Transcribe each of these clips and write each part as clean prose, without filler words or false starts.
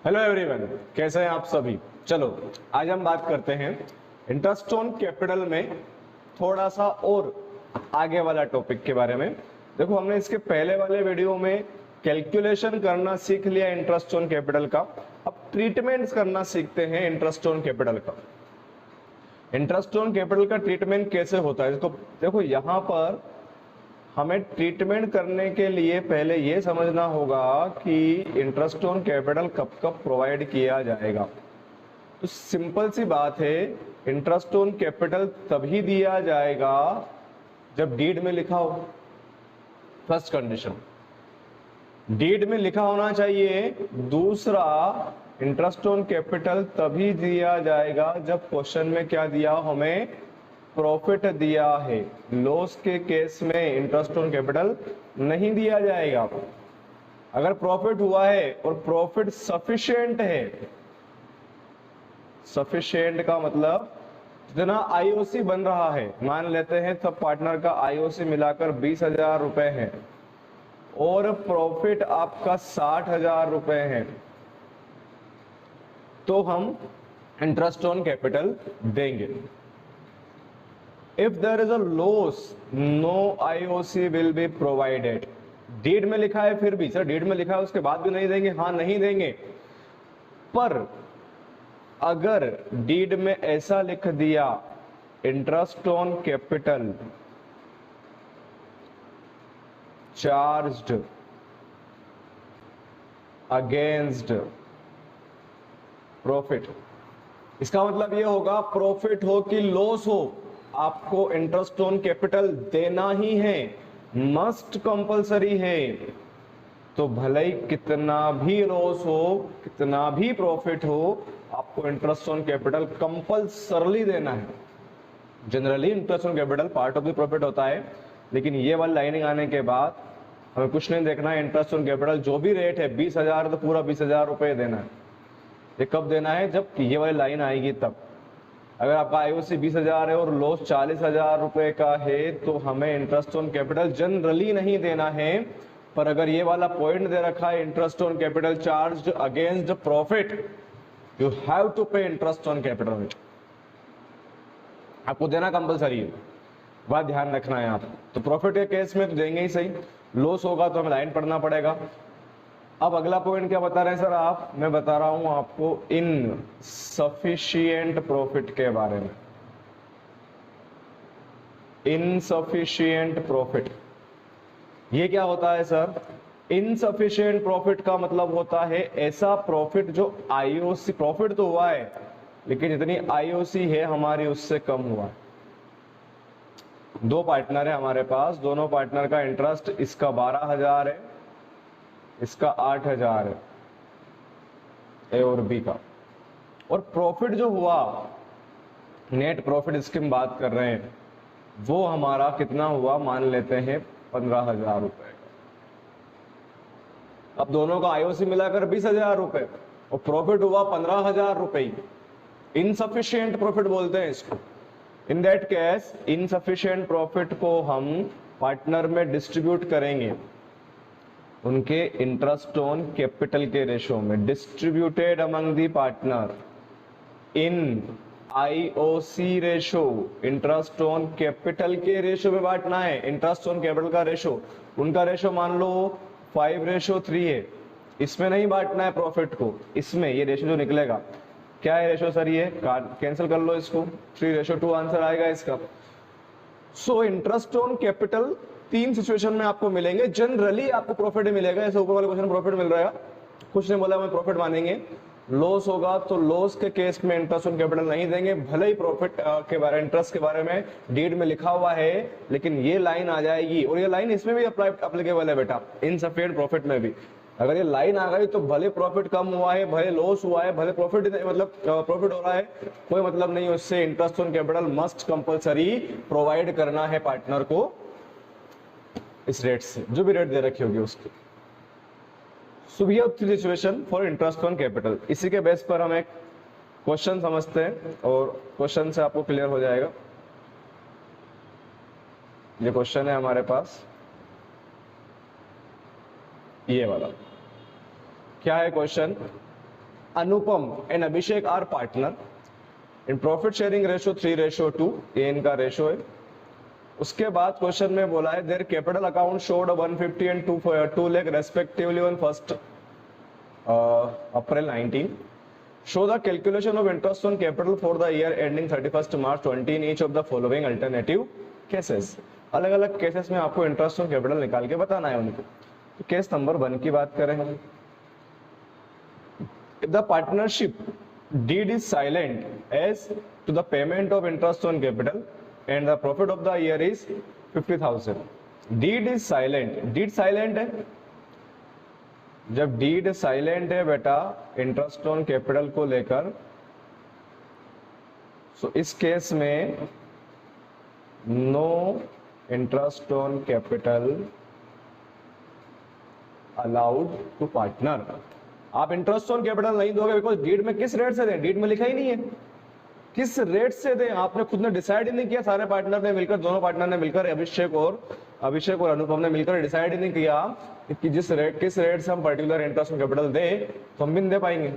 Hello everyone, कैसे हैं आप सभी। चलो आज हम बात करते हैं इंटरेस्ट ऑन कैपिटल में थोड़ा सा और आगे वाला टॉपिक के बारे में। देखो, हमने इसके पहले वाले वीडियो में कैलकुलेशन करना सीख लिया इंटरेस्ट ऑन कैपिटल का। अब ट्रीटमेंट करना सीखते हैं इंटरेस्ट ऑन कैपिटल का। इंटरेस्ट ऑन कैपिटल का ट्रीटमेंट कैसे होता है इसको देखो। यहां पर हमें ट्रीटमेंट करने के लिए पहले ये समझना होगा कि इंटरेस्ट ऑन कैपिटल कब कब प्रोवाइड किया जाएगा। तो सिंपल सी बात है, इंटरेस्ट ऑन कैपिटल तभी दिया जाएगा जब डीड में लिखा हो। फर्स्ट कंडीशन, डीड में लिखा होना चाहिए। दूसरा, इंटरेस्ट ऑन कैपिटल तभी दिया जाएगा जब क्वेश्चन में क्या दिया, हमें प्रॉफिट दिया है। लॉस के केस में इंटरेस्ट ऑन कैपिटल नहीं दिया जाएगा। अगर प्रॉफिट हुआ है और प्रॉफिट सफिशिएंट है, सफिशिएंट का मतलब जितना आईओसी बन रहा है, मान लेते हैं सब पार्टनर का आईओसी मिलाकर 20,000 रुपए है और प्रॉफिट आपका 60,000 रुपए है, तो हम इंटरेस्ट ऑन कैपिटल देंगे। If there is a loss, no IOC will be provided. Deed में लिखा है, फिर भी सर डीड में लिखा है उसके बाद भी नहीं देंगे? हाँ, नहीं देंगे। पर अगर डीड में ऐसा लिख दिया, interest on capital charged against profit, इसका मतलब ये होगा प्रॉफिट हो कि लॉस हो, आपको इंटरेस्ट ऑन कैपिटल देना ही है, मस्ट कंपलसरी है। तो भले ही कितना भी लॉस हो, कितना भी प्रॉफिट हो, आपको इंटरेस्ट ऑन कैपिटल कंपलसरली देना है। Generally interest on capital part of the profit होता है, लेकिन ये वाली लाइनिंग आने के बाद हमें कुछ नहीं देखना है। इंटरेस्ट ऑन कैपिटल जो भी रेट है 20,000 तो पूरा 20,000 रुपए देना है। ये कब देना है? जब ये वाली लाइन आएगी तब। अगर आपका आईओसी 20,000 है और लॉस 40,000 रुपए का है, तो हमें इंटरेस्ट ऑन कैपिटल जनरली नहीं देना है। पर अगर ये वाला पॉइंट दे रखा है, interest on capital charged against profit, you have to pay interest on capital. आपको देना कंपलसरी है, बात ध्यान रखना है आप। तो प्रॉफिट के केस में तो देंगे ही सही, लॉस होगा तो हमें लाइन पढ़ना पड़ेगा। अब अगला पॉइंट क्या बता रहे हैं सर आप? मैं बता रहा हूं आपको इनसफिशिएंट प्रॉफिट के बारे में। इनसफिशिएंट प्रॉफिट ये क्या होता है सर? इनसफिशिएंट प्रॉफिट का मतलब होता है ऐसा प्रॉफिट जो आईओसी, प्रॉफिट तो हुआ है लेकिन जितनी आईओसी है हमारी उससे कम हुआ है। दो पार्टनर है हमारे पास, दोनों पार्टनर का इंटरेस्ट, इसका 12,000 है, इसका 8,000 है, ए और बी का। और प्रॉफिट जो हुआ, नेट प्रॉफिट इसकी हम बात कर रहे हैं, वो हमारा कितना हुआ? मान लेते हैं 15,000 रुपए का। अब दोनों का आईओसी मिलाकर 20,000 रुपए और प्रॉफिट हुआ 15,000 रुपए। इनसफिशिएंट प्रॉफिट बोलते हैं इसको। In that case insufficient profit को हम पार्टनर में डिस्ट्रीब्यूट करेंगे उनके इंटरेस्ट ऑन कैपिटल के रेशो में, distributed among the partner in IOC ratio. Interest on capital के रेशो में बांटना है। इंटरेस्ट ऑन कैपिटल का रेशो, उनका रेशो मान लो 5:3 है, इसमें नहीं बांटना है प्रॉफिट को, इसमें ये रेशो जो निकलेगा, क्या है रेशो सर? ये कैंसिल कर लो इसको, 3:2 आंसर आएगा इसका। So interest on capital 3 situation में आपको मिलेंगे। जनरली आपको प्रॉफिट ही मिलेगा, ऐसे ऊपर वाले क्वेश्चन में प्रॉफिट मिल रहा है, कुछ नहीं बोला हमें प्रॉफिट मानेंगे। लॉस होगा तो लॉस के केस में इंटरेस्ट ऑन कैपिटल नहीं देंगे, भले ही प्रॉफिट के बारे, इंटरेस्ट के बारे में डीड में लिखा हुआ है, लेकिन ये लाइन आ जाएगी और ये लाइन इसमें भी अप्लीकेबल है बेटा, इनसफिशिएंट प्रॉफिट में भी। अगर ये लाइन आ गई तो भले प्रॉफिट कम हुआ है, भले लॉस हुआ है, भले प्रॉफिट मतलब प्रॉफिट हो रहा है, कोई मतलब नहीं उससे। Interest on capital must compulsory provide करना है पार्टनर को इस रेट से, जो भी रेट दे रखी होगी उसकी। So we have three situation for interest on capital. इसी के बेस पर हम एक क्वेश्चन समझते हैं और क्वेश्चन से आपको क्लियर हो जाएगा। ये क्वेश्चन है हमारे पास, ये वाला। क्या है question? Anupam and Abhishek are partner in profit sharing ratio 3:2, ये इनका रेशो है। उसके बाद क्वेश्चन में बोला है their capital account showed 150 and 2 lakh respectively on 1st April 19। Show the calculation of interest on capital for the year ending 31st March 20 in each of the following alternative cases. अलग अलग cases में आपको interest on capital निकाल के बताना है उनको। तो केस नंबर 1 की बात करें हम, if the partnership deed is silent as to the payment of interest on capital and the profit of the year is 50,000, deed is silent, deed silent है, जब deed silent है बेटा इंटरेस्ट ऑन कैपिटल को लेकर, so इस case में no interest on capital allowed to partner. आप interest on capital नहीं दोगे बिकॉज डीड में किस रेट से दें, डीड में लिखा ही नहीं है किस रेट से दें, आपने खुद ने डिसाइड ही नहीं किया। सारे पार्टनर ने मिलकर, दोनों पार्टनर ने मिलकर, अभिषेक और अनुपम ने मिलकर डिसाइड ही नहीं किया कि किस रेट से हम पर्टिकुलर इंटरेस्ट ऑन कैपिटल दें, तो हम भी नहीं दे पाएंगे।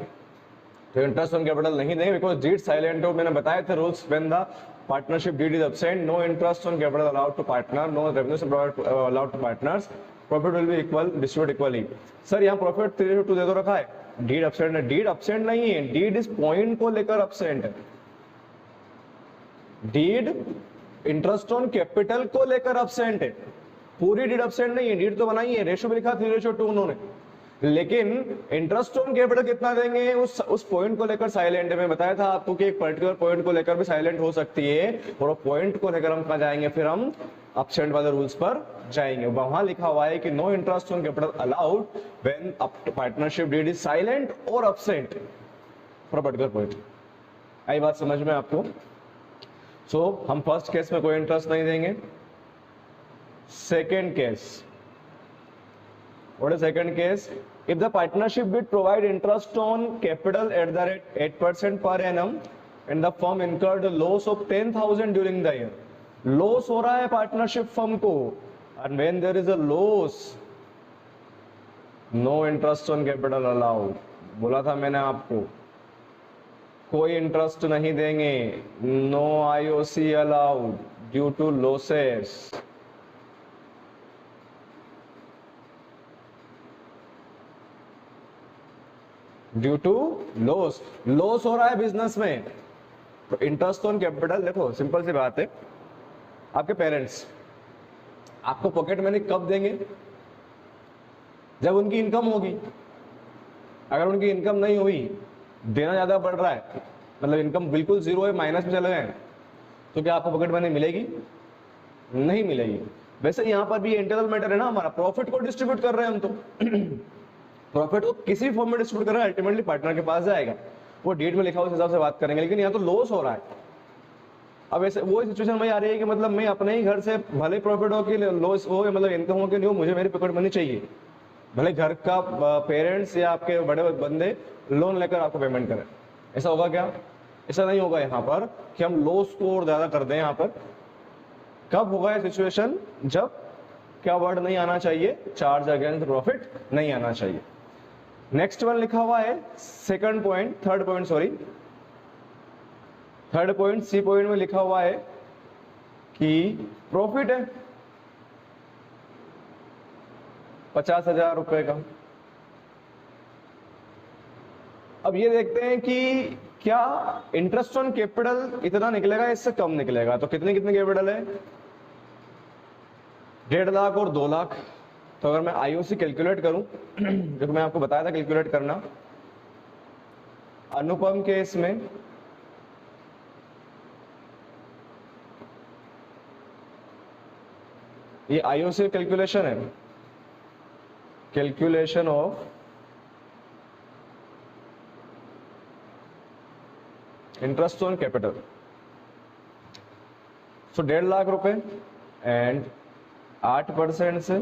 तो इंटरेस्ट ऑन कैपिटल नहीं देंगे बिकॉज डीड साइलेंट हो। मैंने बताया था rules, when the partnership deed is absent, no interest on capital allowed to partner, no revenue allowed to partners, profit will be equal, distribute equally. Sir यहाँ profit 3:2 दे दो रखा है, डीड एब्सेंट है। डीड एब्सेंट नहीं है, deed इस point को लेकर एब्सेंट है। डीड इंटरेस्ट ऑन कैपिटल को लेकर एब्सेंट है, पूरी डीड एब्सेंट नहीं है। डीड तो बनाई है, रेशो भी लिखा 3:2 उन्होंने, लेकिन इंटरेस्ट ऑन कैपिटल कितना देंगे उस पॉइंट को लेकर साइलेंट है। मैं बताया था आपको कि एक पर्टिकुलर पॉइंट को लेकर भी साइलेंट हो सकती है, और वो पॉइंट को लेकर हम कहाँ जाएंगे, फिर हम एब्सेंट वाले रूल्स पर जाएंगे। वहां लिखा हुआ है कि no interest on capital allowed when partnership deed is silent और absent for a particular point. आई बात समझ में आपको? सो हम फर्स्ट केस में कोई इंटरेस्ट नहीं देंगे। Second case, what is second case? If the partnership bid provide interest on capital at the rate 8% per annum and the firm incurred a loss of 10,000 during the year, loss हो रहा है partnership firm को, and when there is a loss, no interest on capital allowed। बोला था मैंने आपको कोई interest नहीं देंगे, no IOC allowed due to losses। Due to loss, loss हो रहा है बिजनेस में, तो इंटरेस्ट ऑन कैपिटल। देखो सिंपल सी बात है, आपके पेरेंट्स आपको पॉकेट मनी कब देंगे? जब उनकी इनकम होगी। अगर उनकी इनकम नहीं हुई, देना ज्यादा पड़ रहा है, मतलब इनकम बिल्कुल जीरो है, माइनस में चले गए, तो क्या आपको पॉकेट मनी मिलेगी? नहीं मिलेगी। वैसे यहाँ पर भी इंटरनल मैटर है ना हमारा, प्रॉफिट को डिस्ट्रीब्यूट कर रहे हैं हम तो प्रॉफिट को किसी फॉर्म में डिस्ट्रीब्यूट कर रहा है, अल्टीमेटली पार्टनर के पास जाएगा, वो डेट में लिखा हुआ उस हिसाब से बात करेंगे। लेकिन यहाँ तो लॉस हो रहा है। अब ऐसे वो सिचुएशन में आ रही है कि मतलब मैं अपने ही घर से भले प्रॉफिट हो कि लॉस हो, मतलब इनकम हो कि नहीं हो, मुझे मेरी पॉकेट मनी चाहिए। भले घर का पेरेंट्स या आपके बड़े बंदे लोन लेकर आपको पेमेंट करें, ऐसा होगा क्या? ऐसा नहीं होगा यहाँ पर कि हम लॉस को और ज्यादा कर दें। यहाँ पर कब होगा ये सिचुएशन? जब क्या वर्ड नहीं आना चाहिए, चार्ज अगेंस्ट प्रॉफिट नहीं आना चाहिए। नेक्स्ट वन लिखा हुआ है second point, third point C point में लिखा हुआ है कि प्रॉफिट है 50,000 रुपए का। अब ये देखते हैं कि क्या इंटरेस्ट ऑन कैपिटल इतना निकलेगा, इससे कम निकलेगा। तो कितनी कैपिटल है? 1.5 लाख और 2 लाख। तो अगर मैं आईओसी कैलकुलेट करूं, जो मैं आपको बताया था कैलकुलेट करना, अनुपम केस में ये आईओसी कैलकुलेशन है, calculation of interest on capital. So 1.5 lakh रुपए एंड 8% से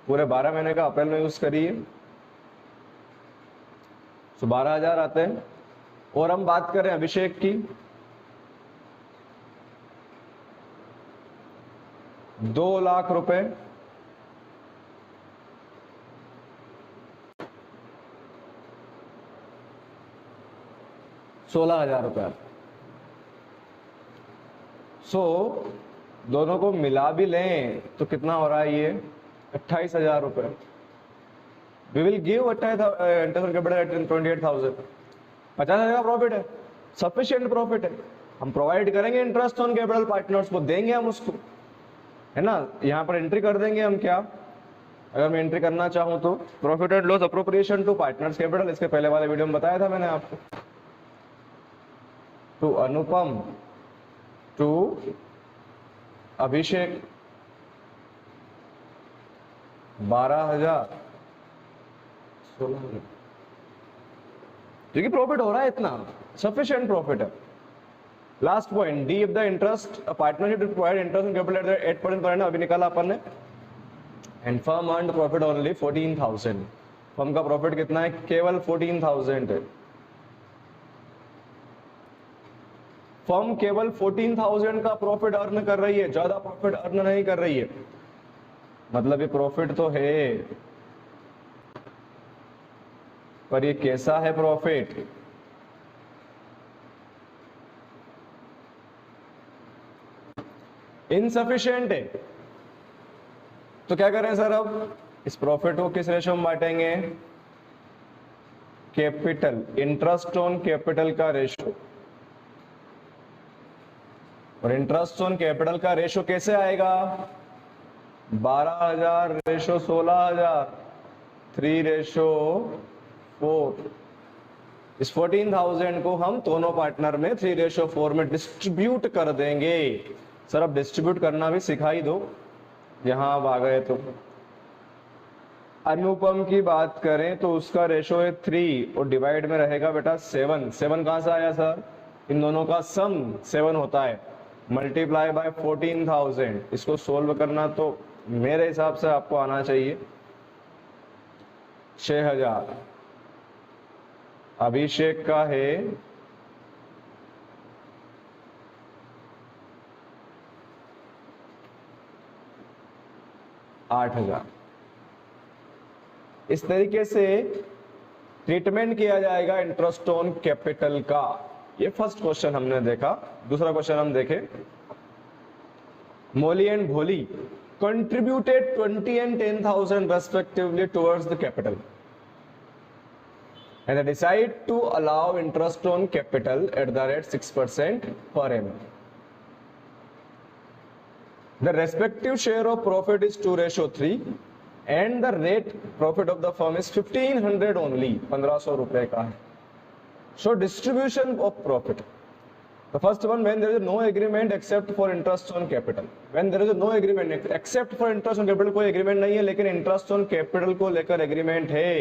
पूरे 12 महीने का अप्रैल में यूज करिए, तो 12,000 आते हैं। और हम बात करें अभिषेक की, 2 लाख रुपए 16,000 रुपया। सो दोनों को मिला भी लें तो कितना हो रहा है ये 28,000 रुपये। We will give interest capital 28,000। 50,000 का प्रॉफिट है, सफिशिएंट प्रॉफिट है। हम प्रोवाइड करेंगे इंटरेस्ट ऑन कैपिटल पार्टनर्स को, देंगे हम उसको, है ना। यहाँ पर एंट्री कर देंगे हम। क्या अगर मैं एंट्री करना चाहूँ तो profit and loss appropriation to partners capital, इसके पहले वाले वीडियो में बताया था मैंने आपको। टू अनुपम टू अभिषेक 12,000 16,000, क्योंकि प्रॉफिट हो रहा है इतना, सफिशिएंट प्रॉफिट है। Last point D, if the interest partnership provide interest on capital eight 8% per annum, अभी निकाला अपन ने। And firm earned profit only 14,000। Firm का प्रॉफिट कितना है? केवल 14,000 है। फर्म केवल 14,000 का प्रॉफिट अर्न कर रही है, ज्यादा प्रॉफिट अर्न नहीं कर रही है। मतलब ये प्रॉफिट तो है, पर ये कैसा है प्रॉफिट? इनसफिशिएंट है। तो क्या करें सर, अब इस प्रॉफिट को किस रेशो में बांटेंगे? कैपिटल, इंटरेस्ट ऑन कैपिटल का रेशो। और इंटरेस्ट ऑन कैपिटल का रेशो कैसे आएगा? 12,000 रेशो 16,000, 3:4। इस 14,000 को हम दोनों पार्टनर में 3:4 में डिस्ट्रीब्यूट कर देंगे। सर अब डिस्ट्रीब्यूट करना भी सिखा ही दो, यहां अब आ गए तो। अनुपम की बात करें तो उसका रेशो है 3 और डिवाइड में रहेगा बेटा 7। 7 कहां से आया सर? इन दोनों का सम 7 होता है, मल्टीप्लाई बाय 14,000। इसको सोल्व करना तो मेरे हिसाब से आपको आना चाहिए 6,000। अभिषेक का है 8,000। इस तरीके से ट्रीटमेंट किया जाएगा इंटरेस्ट ऑन कैपिटल का। ये फर्स्ट क्वेश्चन हमने देखा। दूसरा क्वेश्चन हम देखें। मोली एंड भोली contributed 20 and 10,000 respectively towards the capital, and they decide to allow interest on capital at the rate 6% per annum. The respective share of profit is 2:3 and the rate profit of the firm is 1,500 only, 1,500 रुपए का है. So distribution of profit. The first one, when there is no agreement except for interest on capital. When there is no agreement except for interest on capital, कोई agreement नहीं है, लेकिन interest on capital को लेकर agreement है,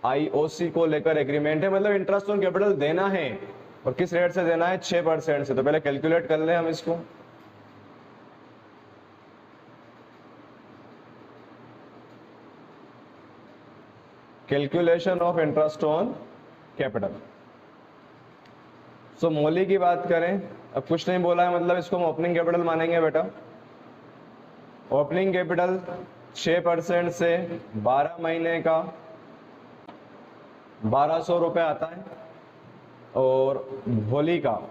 IOC को लेकर agreement है, मतलब interest on capital देना है। और किस रेट से देना है? 6% से। तो पहले कैलकुलेट कर लें हम इसको। Calculation of interest on capital. So Moli की बात करें, अब कुछ नहीं बोला है, मतलब इसको हम ओपनिंग कैपिटल मानेंगे बेटा। ओपनिंग कैपिटल 6% से 12 महीने का 1,200 रुपए आता है, और भोली का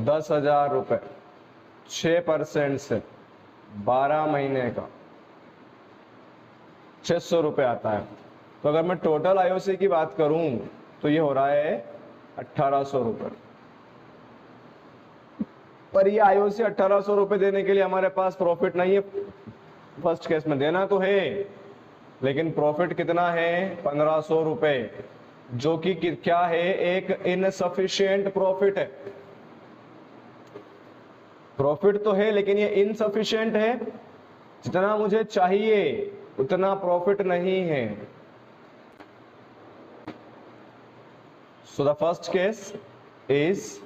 10,000 रुपए। 6% से 12 महीने का 600 रुपए आता है। तो अगर मैं टोटल आईओसी की बात करूं तो ये हो रहा है 1,800 रुपए। पर ये आईओसी 1,800 रुपए देने के लिए हमारे पास प्रॉफिट नहीं है। फर्स्ट केस में देना तो है, लेकिन प्रॉफिट कितना है? 1,500 रुपए, जो कि क्या है? एक इनसफिशिएंट प्रॉफिट है। प्रॉफिट तो है लेकिन ये इनसफिशिएंट है, जितना मुझे चाहिए उतना प्रॉफिट नहीं है। So the first case is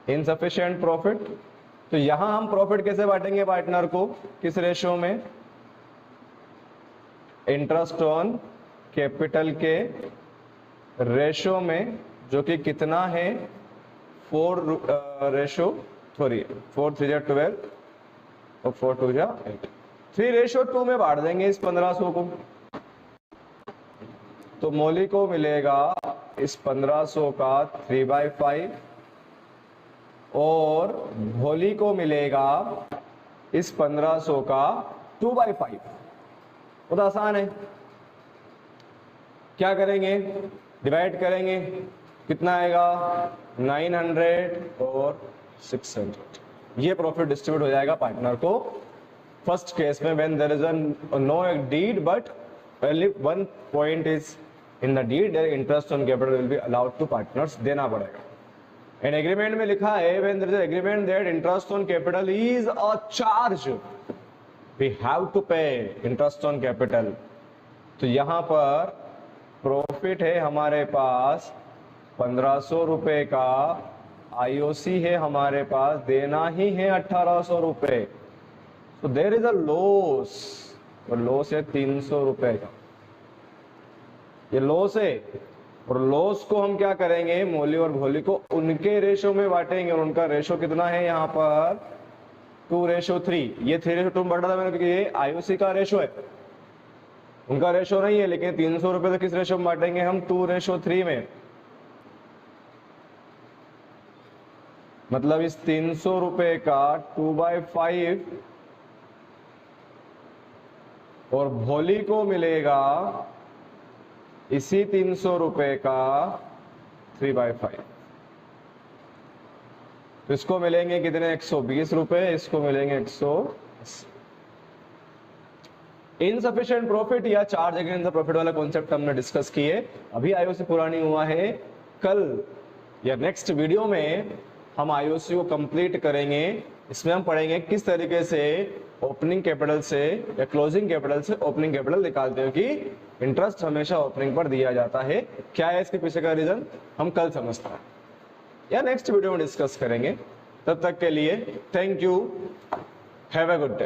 insufficient profit. तो यहां हम प्रॉफिट कैसे बांटेंगे पार्टनर को? किस रेशो में? इंटरेस्ट ऑन कैपिटल के रेशो में, जो कि कितना है? 4:3 12 और 4 8। 3:2 में बांट देंगे इस 1,500 को। तो मौली को मिलेगा इस 1500 का 3/5 और भोली को मिलेगा इस 1500 का 2/5। बहुत आसान है। क्या करेंगे, डिवाइड करेंगे, कितना आएगा 900 और 600। ये प्रॉफिट डिस्ट्रीब्यूट हो जाएगा पार्टनर को फर्स्ट केस में when there is no deed but only one point is in the deed, their interest on capital will be allowed to partners, देना पड़ेगा। एंड एग्रीमेंट में लिखा है when there is agreement that interest on capital is a charge, we have to pay interest on capital। तो यहाँ पर profit है हमारे पास 1500 रुपए का, आईओसी है हमारे पास, देना ही है 1800 रुपए। तो देयर इज अ लॉस, और लॉस है 300 रुपए का, ये लॉस है। और लॉस को हम क्या करेंगे, मौली और भोली को उनके रेशो में बांटेंगे, और उनका रेशो कितना है यहाँ पर 2:3। ये 3:2 बढ़ा था मैंने, क्योंकि ये आईओसी का रेशो है, उनका रेशो नहीं है। लेकिन 300 रुपए तो किस रेशो में बांटेंगे हम, 2:3 में। मतलब इस 300 रुपए का 2/5 और भोली को मिलेगा इसी 300 रुपए का 3/5। तो इसको मिलेंगे कितने, 120 रुपए, इसको मिलेंगे 180। इनसफिशिएंट प्रॉफिट या चार्ज अगेंस्ट द प्रॉफिट वाला कॉन्सेप्ट हमने डिस्कस किए, अभी आईओसी पूरा नहीं हुआ है। कल या नेक्स्ट वीडियो में हम आईओसी को कंप्लीट करेंगे। इसमें हम पढ़ेंगे किस तरीके से ओपनिंग कैपिटल से या क्लोजिंग कैपिटल से ओपनिंग कैपिटल निकालते हैं, कि इंटरेस्ट हमेशा ओपनिंग पर दिया जाता है। क्या है इसके पीछे का रीजन, हम कल समझते हैं या नेक्स्ट वीडियो में डिस्कस करेंगे। तब तक के लिए thank you, have a good day.